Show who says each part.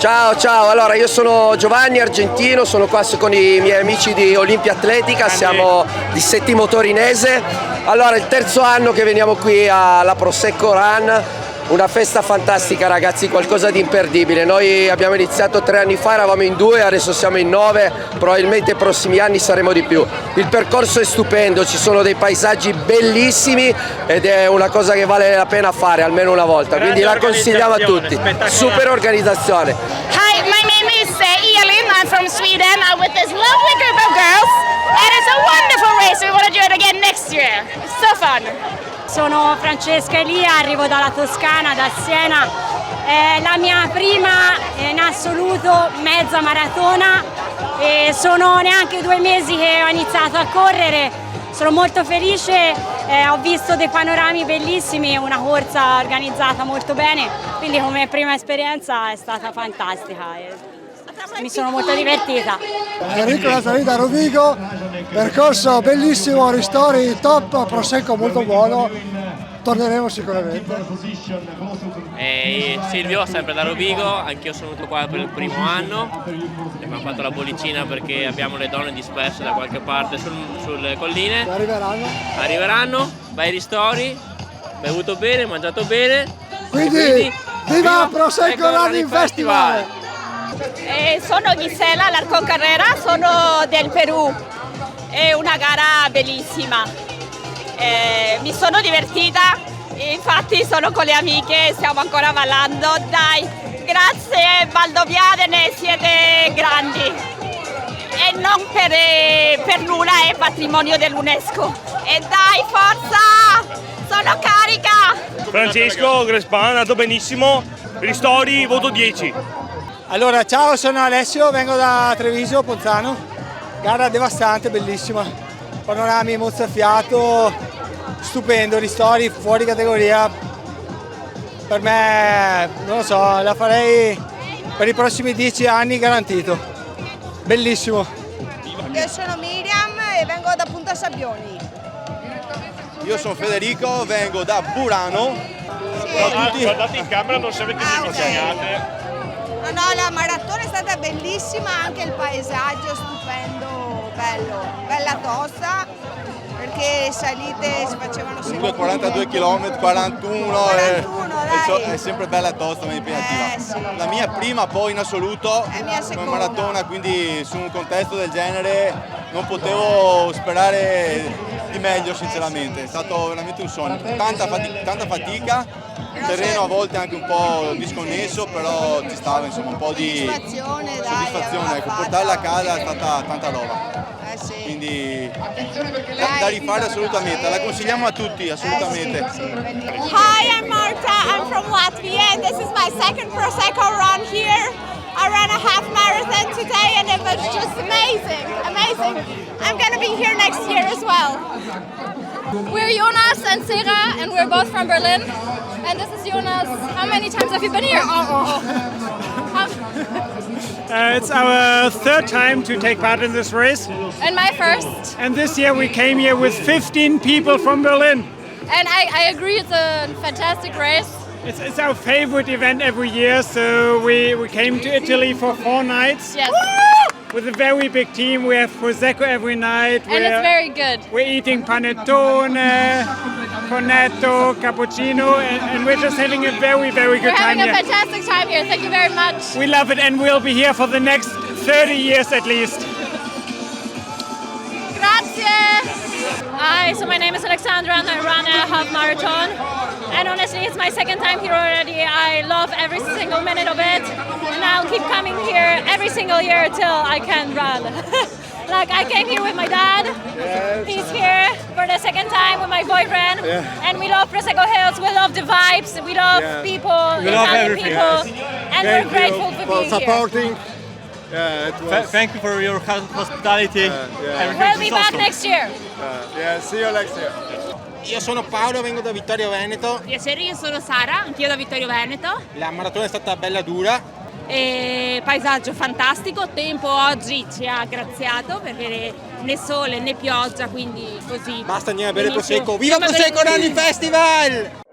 Speaker 1: Ciao, ciao, allora io sono Giovanni, argentino, sono qua con i miei amici di Olimpia Atletica, siamo di Settimo Torinese. Allora, il terzo anno che veniamo qui alla Prosecco Run, una festa fantastica ragazzi, qualcosa di imperdibile. Noi abbiamo iniziato 3 anni fa, eravamo in 2, adesso siamo in 9, probabilmente nei prossimi anni saremo di più. Il percorso è stupendo, ci sono dei paesaggi bellissimi ed è una cosa che vale la pena fare almeno una volta, quindi la consigliamo a tutti. Super organizzazione.
Speaker 2: Hi, my name is Elin. I'm from Sweden. I'm with this lovely group of girls, and it's a wonderful race. We want to do it again next year. It's so fun.
Speaker 3: Sono Francesca Elia, arrivo dalla Toscana, da Siena. È la mia prima in assoluto mezza maratona e sono neanche 2 mesi che ho iniziato a correre. Sono molto felice, ho visto dei panorami bellissimi, una corsa organizzata molto bene, quindi come prima esperienza è stata fantastica. Mi sono molto divertita.
Speaker 4: Enrico Lazzari da Rovigo, percorso bellissimo, ristori top, prosecco molto buono, torneremo sicuramente.
Speaker 5: Silvio, sempre da Rovigo, anch'io sono venuto qua per il primo anno, abbiamo fatto la bollicina perché abbiamo le donne disperse da qualche parte sulle colline. Arriveranno, bei ristori, bevuto bene, mangiato bene.
Speaker 4: Quindi viva Prosecco Running Festival!
Speaker 2: Sono Gisela Larcon Carrera, sono del Perù. È una gara bellissima. Mi sono divertita, infatti sono con le amiche, stiamo ancora ballando. Dai, grazie Valdoviadene, siete grandi. E non per nulla è patrimonio dell'UNESCO. E dai, forza! Sono carica!
Speaker 6: Francesco Grespan, è andato benissimo, ristori, voto 10.
Speaker 4: Allora, ciao, sono Alessio, vengo da Treviso, Ponzano. Gara devastante, bellissima. Panorami mozzafiato, stupendo, ristori fuori categoria. Per me, non lo so, la farei per i prossimi 10 anni garantito. Bellissimo.
Speaker 7: Io sono Miriam e vengo da Punta Sabbioni.
Speaker 8: Io sono Federico, vengo da Burano.
Speaker 7: Sì.
Speaker 6: Guardate in camera, non sapete se vi segnate.
Speaker 7: No, la maratona è stata bellissima, anche il paesaggio stupendo, bello, bella tosta, perché le salite si facevano sempre.
Speaker 8: 42 km, 41,
Speaker 7: dai.
Speaker 8: È sempre bella tosta, ma impegnativa.
Speaker 7: Sì.
Speaker 8: La mia prima poi in assoluto
Speaker 7: È mia
Speaker 8: come
Speaker 7: seconda.
Speaker 8: maratona, quindi su un contesto del genere non potevo sperare di meglio sinceramente, è stato veramente un sogno, tanta fatica. Il terreno a volte anche un po' disconnesso, però ci stava insomma un po' di soddisfazione, ecco, portarla a casa è stata tanta roba.
Speaker 7: Sì.
Speaker 8: Quindi da rifare assolutamente, la consigliamo a tutti assolutamente.
Speaker 2: Hi, I'm Marta. I'm from Latvia, and this is my second Prosecco run here. I ran a half marathon today, and it was just amazing, amazing. I'm gonna be here next year as well.
Speaker 9: We're Jonas and Sarah, and we're both from Berlin. And this is Jonas. How many times have you been here?
Speaker 10: It's our 3rd time to take part in this race.
Speaker 9: And my first.
Speaker 10: And this year we came here with 15 people from Berlin.
Speaker 9: And I agree, it's a fantastic race.
Speaker 10: It's our favorite event every year, so we came to Italy for 4 nights.
Speaker 9: Yes.
Speaker 10: With a very big team. We have Prosecco every night.
Speaker 9: And it's very good.
Speaker 10: We're eating panettone, cornetto, cappuccino, and we're just having a very, very good time here.
Speaker 9: We're having a fantastic time here. Thank you very much.
Speaker 10: We love it, and we'll be here for the next 30 years at least.
Speaker 9: Grazie.
Speaker 3: Hi, so my name is Alexandra and I run a half marathon. And honestly, it's my 2nd time here already. I love every single minute of it. And I'll keep coming here every single year till I can run. Like, I came here with my dad.
Speaker 4: Yes.
Speaker 3: He's here for the 2nd time with my boyfriend.
Speaker 4: Yeah.
Speaker 3: And we love Prosecco Hills. We love the vibes. We love people,
Speaker 4: We love
Speaker 3: Italian
Speaker 4: everything.
Speaker 3: people. And we're grateful for being here.
Speaker 4: supporting. Yeah, it was.
Speaker 6: Thank you for your hospitality.
Speaker 3: We'll be back next year.
Speaker 4: Yeah, see you next year.
Speaker 11: Io sono Paolo, vengo da Vittorio Veneto.
Speaker 2: Piacere, io sono Sara, anch'io da Vittorio Veneto.
Speaker 11: La maratona è stata bella dura.
Speaker 2: E paesaggio fantastico, tempo oggi ci ha graziato perché né sole né pioggia, quindi così.
Speaker 11: Basta, andiamo a bere
Speaker 2: benissimo.
Speaker 11: Prosecco. Viva
Speaker 2: Andiamo a bere-
Speaker 11: Prosecco Running Festival!